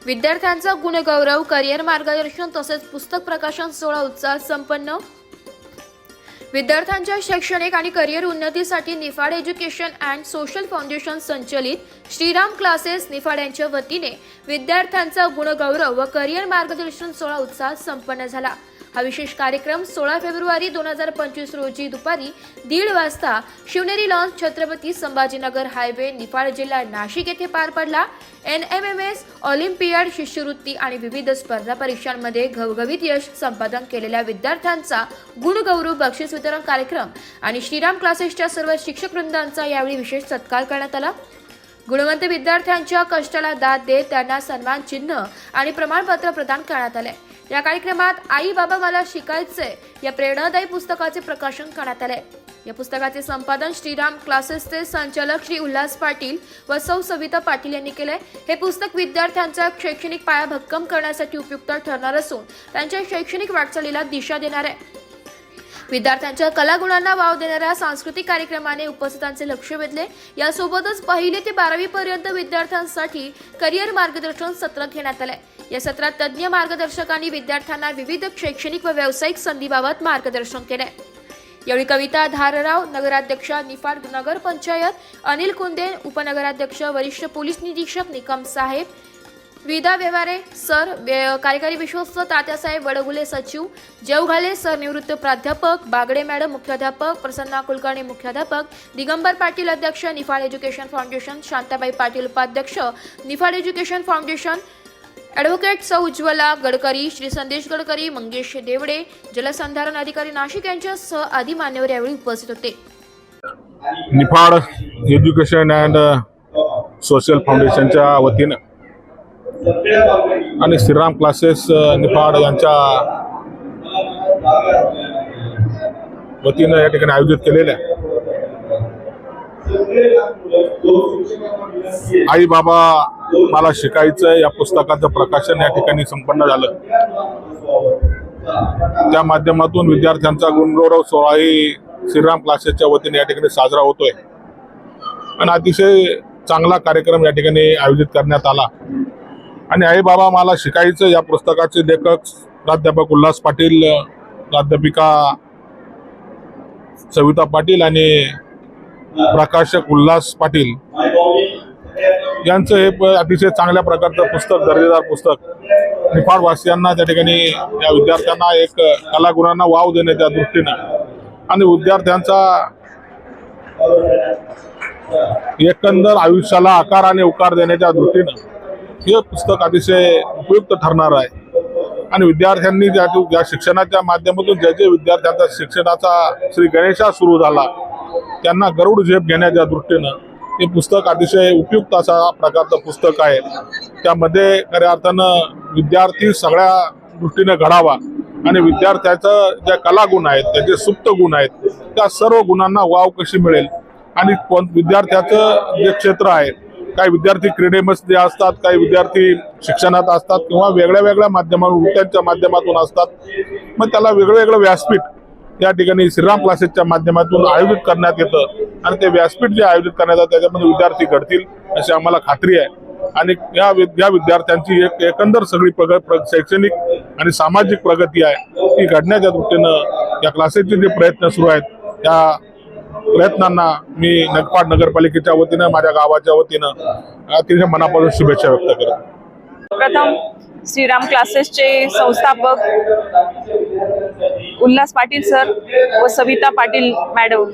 विद्यार्थ्यांचा गुणगौरव, करिअर मार्गदर्शन तसेच पुस्तक प्रकाशन सोहळा उत्साहात संपन्न। विद्यार्थ्यांच्या शैक्षणिक आणि करिअर उन्नतीसाठी Niphad education and social foundation संचलित श्रीराम क्लासेस निफाड यांच्या वतीने विद्यार्थ्यांचा गुणगौरव व करिअर मार्गदर्शन सोहळा उत्साहात संपन्न झाला। हा विशेष कार्यक्रम 16 फेब्रुवारी 2025 रोजी दुपारी 1:30 वाजता शिवनेरी लॉन्स, छत्रपती संभाजीनगर हायवे, निफाड जिल्हा नाशिक येथे पार पडला। NMMS, ऑलिम्पियाड, शिष्यवृत्ती आणि विविध स्पर्धा परीक्षांमध्ये घवघवीत यश संपादन केलेल्या विद्यार्थ्यांचा गुणगौरव, बक्षीस वितरण कार्यक्रम आणि श्रीराम क्लासेसच्या सर्व शिक्षक वृंदांचा यावेळी विशेष सत्कार करण्यात आला। गुणवंत विद्यार्थ्यांच्या कष्टाला दाद देत त्यांना सन्मान चिन्ह आणि प्रमाणपत्र प्रदान करण्यात आले। या कार्यक्रमात आई बाबा मला शिकायचंय या प्रेरणादायी पुस्तकाचे प्रकाशन करण्यात आले। या पुस्तकाचे संपादन श्रीराम क्लासेसचे संचालक श्री उल्हास पाटील व सौ सविता पाटील यांनी केले। हे पुस्तक विद्यार्थ्यांचा शैक्षणिक पाया भक्कम करण्यासाठी उपयुक्त ठरणार असून त्यांच्या शैक्षणिक वाटचालीला दिशा देणार आहे। विद्यार्थ्यांच्या कलागुणांना वाव देणाऱ्या सांस्कृतिक कार्यक्रमाने उपस्थितांचे लक्ष वेधले। यासोबतच 1ली ते 12वी पर्यंत विद्यार्थ्यांसाठी करिअर मार्गदर्शन सत्र घेण्यात आले। या सत्रात तज्ञ मार्गदर्शकांनी विद्यार्थ्यांना विविध शैक्षणिक व व्यावसायिक संधीबाबत मार्गदर्शन केले। यावेळी कविता धारराव, नगराध्यक्षा निफाड नगर पंचायत, अनिल कुंदे, उपनगराध्यक्ष, वरिष्ठ पोलीस निरीक्षक निकम साहेब, विदा व्यवहारे सर, कार्यकारी विश्वस्त तात्यासाहेब वडगुले सचिव, जेवघाले सर, निवृत्त प्राध्यापक, बागडे मॅडम मुख्याध्यापक, प्रसन्ना कुलकर्णी मुख्याध्यापक, दिगंबर पाटील अध्यक्ष, निफाड एज्युकेशन फाउंडेशन, शांताबाई पाटील उपाध्यक्ष, निफाड एज्युकेशन फाउंडेशन, ॲडव्होकेट सौ उज्ज्वला गडकरी, श्री संदेश गडकरी, मंगेश देवडे, जलसंधारण अधिकारी नाशिक यांच्यासह आदी मान्यवर यावेळी उपस्थित होते। निफाड एज्युकेशन अँड सोशल फाउंडेशनच्या वतीने आणि श्रीराम क्लासेस निफाड यांच्या वतीने या ठिकाणी आयोजित केलेल्या आई बाबा मला शिकायचं या पुस्तकाचं प्रकाशन या ठिकाणी संपन्न झालं। त्या माध्यमातून विद्यार्थ्यांचा गुणगौरव सोहळाही श्रीराम क्लासेसच्या वतीने या ठिकाणी साजरा होतोय आणि अतिशय चांगला कार्यक्रम या ठिकाणी आयोजित करण्यात आला। आणि आई बाबा मला शिकायचं या पुस्तकाचे लेखक प्राध्यापक उल्हास पाटील, प्राध्यापिका सविता पाटील आणि प्रकाशक उल्हास पाटील यांचं हे अतिशय चांगल्या प्रकारचं पुस्तक, दर्जेदार पुस्तक निफाड वासियांना त्या ठिकाणी या विद्यार्थ्यांना एक कलागुणांना वाव देण्याच्या दृष्टीनं आणि विद्यार्थ्यांचा एकंदर आयुष्याला आकार आणि उकार देण्याच्या दृष्टीनं हे पुस्तक अतिशय उपयुक्त ठरणार आहे। आणि विद्यार्थ्यांनी ज्या शिक्षणाच्या माध्यमातून जे विद्यार्थ्यांचा शिक्षणाचा श्री गणेशा सुरू झाला त्यांना गरुड झेप घेण्याच्या दृष्टीनं हे पुस्तक अतिशय उपयुक्त असा प्रकारचं पुस्तक आहे। त्यामध्ये खऱ्या अर्थानं विद्यार्थी सगळ्या दृष्टीने घडावा आणि विद्यार्थ्याचं ज्या कलागुण आहेत, त्याचे सुप्त गुण आहेत, त्या सर्व गुणांना वाव कशी मिळेल आणि विद्यार्थ्याचं जे क्षेत्र आहे, काही विद्यार्थी क्रीडेमध्ये असतात, काही विद्यार्थी शिक्षणात असतात किंवा वेगळ्या वेगळ्या वृत्त्यांच्या माध्यमातून असतात, मग त्याला वेगळं व्यासपीठ या ठिकाणी श्रीराम क्लासेसच्या माध्यमातून आयोजित करण्यात येतं आणि ते व्यासपीठ जे आयोजित करण्यात येतं त्याच्यामध्ये विद्यार्थी घडतील अशी आम्हाला खात्री आहे। आणि या विद्यार्थ्यांची एक एकंदर सगळी शैक्षणिक आणि सामाजिक प्रगती आहे ती घडण्याच्या दृष्टीनं या क्लासेसचे जे प्रयत्न सुरू आहेत त्या प्रयत्नांना मी निफाड नगरपालिकेच्या वतीनं, माझ्या गावाच्या वतीनं अतिशय मनापासून शुभेच्छा व्यक्त करतो। प्रथम श्रीराम क्लासेसचे संस्थापक उल्हास पाटील सर व सविता पाटील मॅडम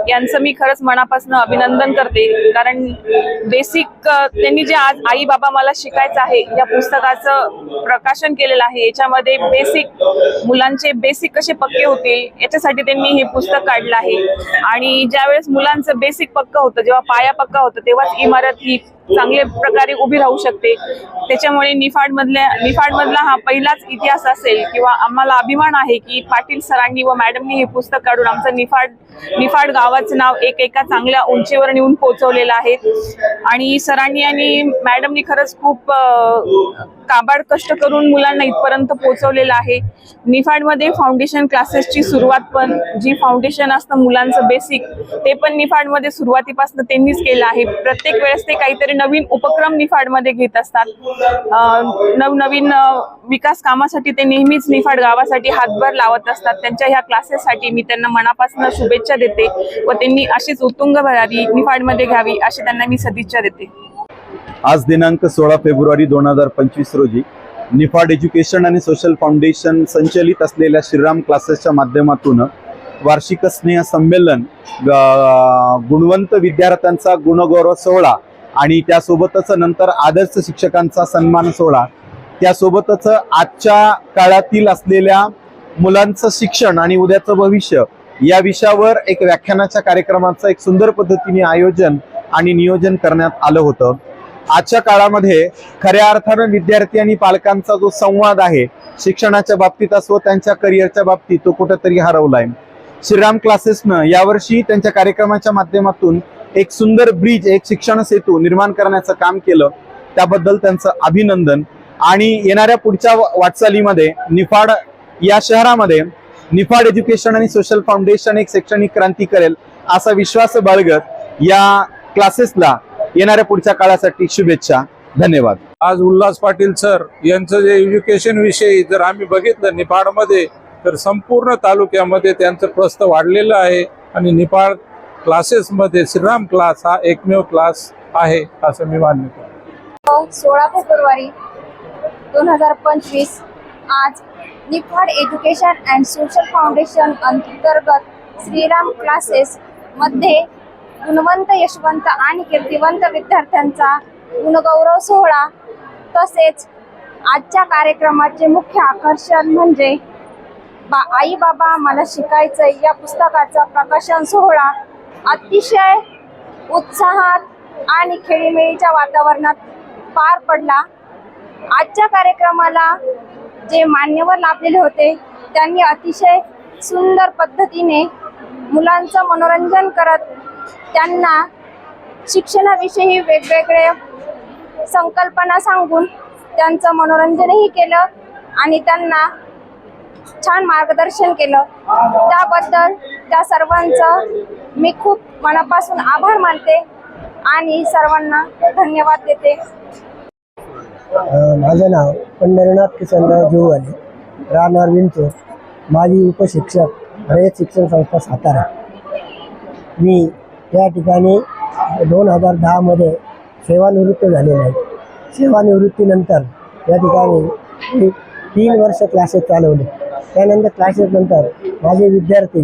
यांचं मी खरंच मनापासून अभिनंदन करते, कारण बेसिक त्यांनी जे आज आई बाबा मला शिकायचं आहे या पुस्तकाचं प्रकाशन केलेलं आहे। याच्यामध्ये बेसिक मुलांचे बेसिक कसे पक्के होतील याच्यासाठी त्यांनी हे पुस्तक काढलं आहे। आणि ज्यावेळेस मुलांचं बेसिक पक्का होतं, जेव्हा पाया पक्का होतं, तेव्हाच इमारत ही चांगल्या प्रकारे उभी राहू शकते। त्याच्यामुळे निफाड मधला हा पहिलाच इतिहास असेल किंवा आम्हाला अभिमान आहे की पाटील सरांनी व मॅडमनी हे पुस्तक काढून आमचं निफाड गावाचं नाव एका चांगल्या उंचीवर नेऊन पोहोचवलेलं आहे। आणि सरांनी आणि मॅडमनी खरंच खूप काबाड कष्ट करून मुलांना इथपर्यंत पोहोचवलेलं आहे। निफाडमध्ये फाउंडेशन क्लासेसची सुरुवात पण जी फाउंडेशन असतं मुलांचं बेसिक ते पण निफाडमध्ये सुरुवातीपासून त्यांनीच केलं आहे। प्रत्येक वेळेस ते काहीतरी प्रकारे नवीन उपक्रम निफाडमध्ये घेत असतात. नवनवीन विकास कामासाठी ते नेहमीच निफाड गावासाठी हातभार लावत असतात. त्यांच्या ह्या क्लासेससाठी मी त्यांना मनापासून शुभेच्छा देते व त्यांनी अशीच उत्तुंग भरारी निफाडमध्ये घ्यावी अशी त्यांना मी सदिच्छा देते. आज दिनांक 16 फेब्रुवारी 2025 रोजी निफाड एज्युकेशन आणि सोशल फाउंडेशन संचलित असलेल्या श्रीराम क्लासेसच्या माध्यमातून वार्षिक स्नेह संमेलन, गुणवंत विद्यार्थ्यांचा गुणगौरव सोहळा आणि त्यासोबतच नंतर आदर्श शिक्षकांचा सन्मान सोहळा, त्यासोबतच आजच्या काळातील असलेल्या मुलांचं शिक्षण आणि उद्याचं भविष्य या विषयावर एक व्याख्यानाच्या कार्यक्रमाचं एक सुंदर पद्धतीने आयोजन आणि नियोजन करण्यात आलं होतं. आजच्या काळामध्ये खऱ्या अर्थानं विद्यार्थी आणि पालकांचा जो संवाद आहे शिक्षणाच्या बाबतीत असो त्यांच्या करिअरच्या बाबतीत तो कुठेतरी हरवलाय. श्रीराम क्लासेसनं यावर्षी त्यांच्या कार्यक्रमाच्या माध्यमातून एक सुंदर ब्रिज, एक शिक्षण सेतू निर्माण करण्याचं काम केलं. त्याबद्दल त्यांचं अभिनंदन. आणि येणाऱ्या पुढच्या वाटचालीमध्ये निफाड या शहरामध्ये निफाड एज्युकेशन आणि सोशल फाउंडेशन एक शैक्षणिक क्रांती करेल असा विश्वास बाळगत या क्लासेसला येणाऱ्या पुढच्या काळासाठी शुभेच्छा. धन्यवाद. आज उल्हास पाटील सर यांचं जे एज्युकेशन विषयी जर आम्ही बघितलं निफाडमध्ये तर संपूर्ण तालुक्यामध्ये त्यांचं प्रस्थ वाढलेलं आहे आणि निफाड क्लासेसमध्ये श्रीराम क्लास हा एकमेव क्लास आहे असं मी मान्य करतो. 16 फेब्रुवारी 2025 आज Niphad education and social foundation अंतर्गत श्रीराम क्लासेस मध्ये गुणवंत, यशवंत आणि कीर्तिवंत विद्यार्थ्यांचा गुणगौरव सोहळा तसेच आजच्या कार्यक्रमाचे मुख्य आकर्षण म्हणजे आई बाबा मला शिकायचंय या पुस्तकाचा प्रकाशन सोहळा अतिशय उत्साहात आणि खेळीमेळीच्या वातावरणात पार पडला. आजच्या कार्यक्रमाला जे मान्यवर लाभलेले होते त्यांनी अतिशय सुंदर पद्धतीने मुलांचं मनोरंजन करत त्यांना शिक्षणाविषयी वेगवेगळे संकल्पना सांगून त्यांचं मनोरंजनही केलं आणि त्यांना छान मार्गदर्शन केलं. त्याबद्दल त्या सर्वांचं मी खूप मनापासून आभार मानते आणि सर्वांना धन्यवाद देते. माझं नाव पंढरीनाथ किसनराव जीववाले, राहणार विंचूर, माजी उपशिक्षक, रयत शिक्षण संस्था सातारा. मी या ठिकाणी 2010 सेवानिवृत्त झालेलो आहे. सेवानिवृत्तीनंतर या ठिकाणी 3 वर्ष क्लासेस चालवले. त्यानंतर क्लासेसनंतर माझे विद्यार्थी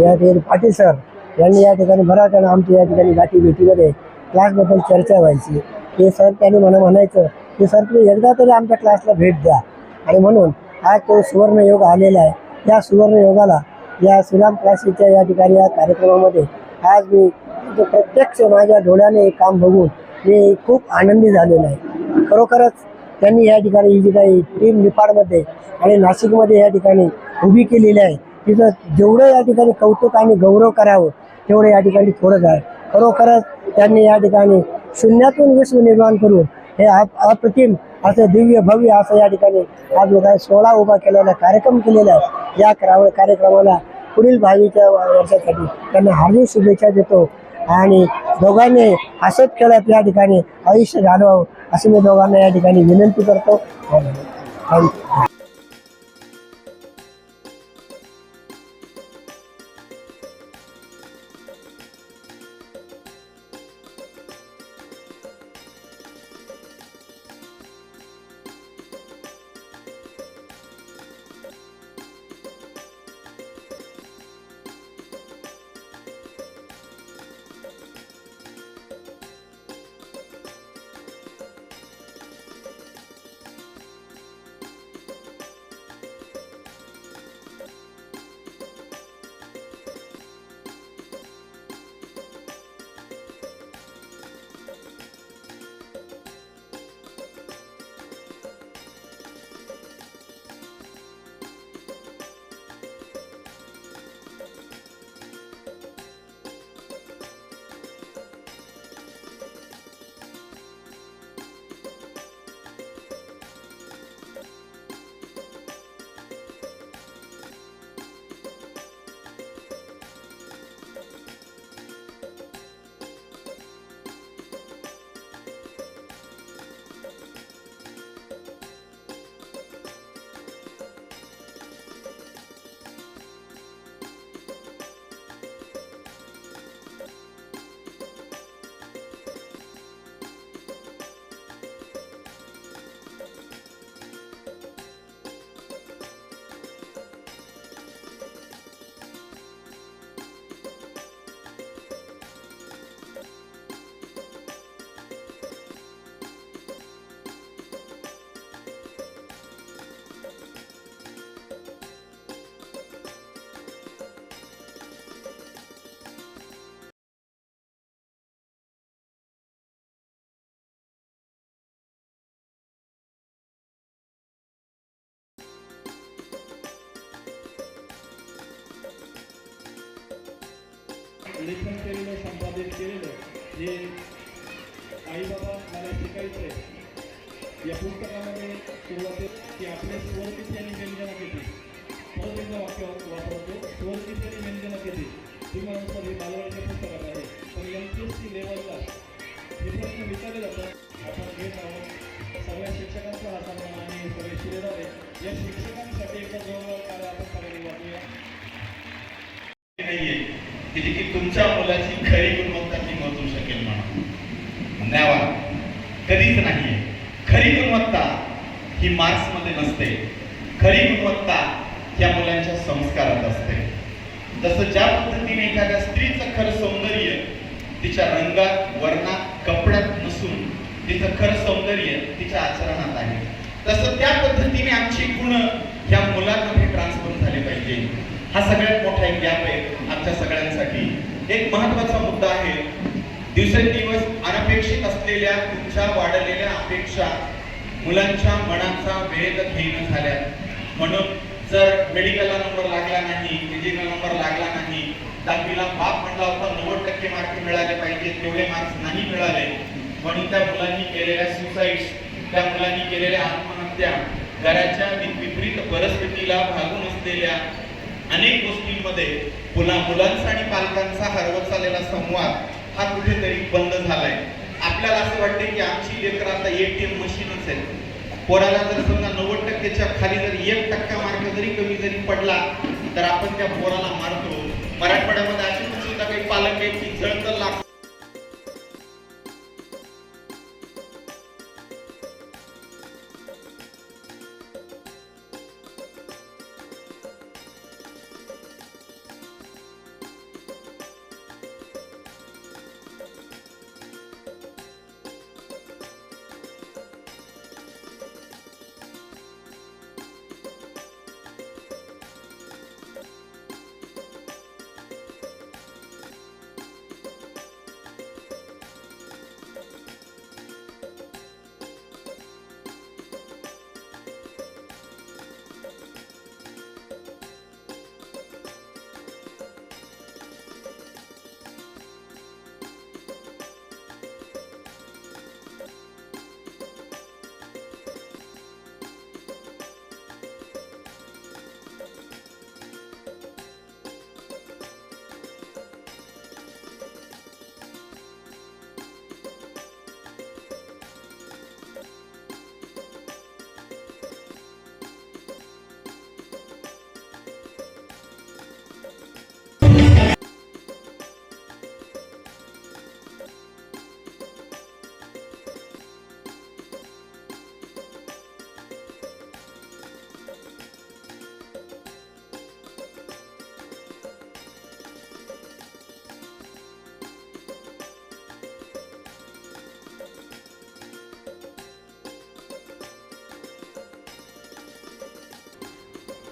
या ठिकाणी पाटील सर यांनी या ठिकाणी बराच वेळा आमच्या या ठिकाणी गाठीभेटीमध्ये क्लासबद्दल चर्चा व्हायची की सर त्यांनी मला म्हणायचं की सर तुम्ही एकदा तरी आमच्या क्लासला भेट द्या. आणि म्हणून आज तो सुवर्णयोग आलेला आहे. या सुवर्णयोगाला या श्रीराम क्लासेसच्या या ठिकाणी या कार्यक्रमामध्ये आज मी प्रत्यक्ष माझ्या डोळ्याने हे काम बघून मी खूप आनंदी झालेलो आहे. खरोखरच त्यांनी या ठिकाणी ही जी काही टीम निफाडमध्ये आणि नाशिकमध्ये या ठिकाणी उभी केलेली आहे तिथं जेवढं या ठिकाणी कौतुक आणि गौरव करावं तेवढं या ठिकाणी थोडंच आहे. खरोखरच त्यांनी या ठिकाणी शून्यातून विश्व निर्माण करून हे अप्रतिम असं दिव्य भव्य असं या ठिकाणी आज काही सोहळा उभा केलेला कार्यक्रम केलेला आहे. या कार्यक्रमाला पुढील भावीच्या वर्षासाठी त्यांना हार्दिक शुभेच्छा देतो आणि दोघांनी हसत खेळत या ठिकाणी आयुष्य घालवावं अशी मी दोघांना या ठिकाणी विनंती करतो. थँक्यू. लेखन केलेलं, संपादित केलेलं हे आईबाबा मला शिकायचं आहे या पुस्तकामध्ये सुरुवातीला की आपल्या स्वरचित यांनी व्यंजनात येते. परत एकदा वाक्य वापरतो, स्वरचित यांनी व्यंजनात येते. श्रीमंतर हे बालवाडीच्या पुस्तकात आहे, पण MPSC लेवलला हे प्रश्न विचारले जातात. आपण घेत आहोत. सगळ्या शिक्षकांचा हा सन्मान आणि सगळे शिलेदार आहे. या शिक्षकांसाठी एकदा जोरदार कार्य आपण सगळ्यांनी वाटूया. नाहीये की जी की तुमच्या मुलाची खरी गुणवत्ता ती मोजू शकेल म्हणून न्यावा कधीच नाहीये. खरी गुणवत्ता ही मार्क्समध्ये नसते. खरी गुणवत्ता या मुलांच्या संस्कारात असते. जसं ज्या पद्धतीने एखाद्या स्त्रीचं खरं सौंदर्य तिच्या रंगात, वर्णात, कपड्यात नसून तिचं खरं सौंदर्य तिच्या आचरणात आहे, तसं त्या पद्धतीने आमची गुण या मुलांमध्ये ट्रान्सफर झाले पाहिजे. हा सगळ्यात मोठा एक गॅप आहे आमच्या सगळ्यांसाठी. एक महत्त्वाचा मुद्दा आहे. दिवसेंदिवस अनपेक्षित असलेल्या तुमच्या वाढलेल्या अपेक्षा मुलांच्या मनाचा वेध घेणं झाल्या. म्हणून जर मेडिकलला नंबर लागला नाही, इंजिनिअरला नंबर लागला नाही, 10वीला बाप म्हणला होता 90% मार्क मिळाले पाहिजे, तेवढे मार्क्स नाही मिळाले. म्हणून त्या मुलांनी केलेल्या सुसाईड्स, त्या मुलांनी केलेल्या आत्महत्या, घराच्या विपरीत परिस्थितीला भागून असलेल्या अनेक गोष्टींमध्ये मुलांचा आणि पालकांचा हरवत चाललेला संवाद हा कुठेतरी बंद झालाय. आपल्याला असं वाटतं की आमची लेकरं आता ATM मशीनच आहे. पोराला जर समजा 90%च्या खाली जर 1% मार्क जरी कमी जरी पडला तर आपण त्या पोराला मारतो. मराठवाड्यामध्ये असे पण सुद्धा काही पालक आहेत की जळतर लागतो.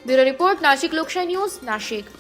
ब्युरो रिपोर्ट, नाशिक लोकशाही न्यूज, नाशिक.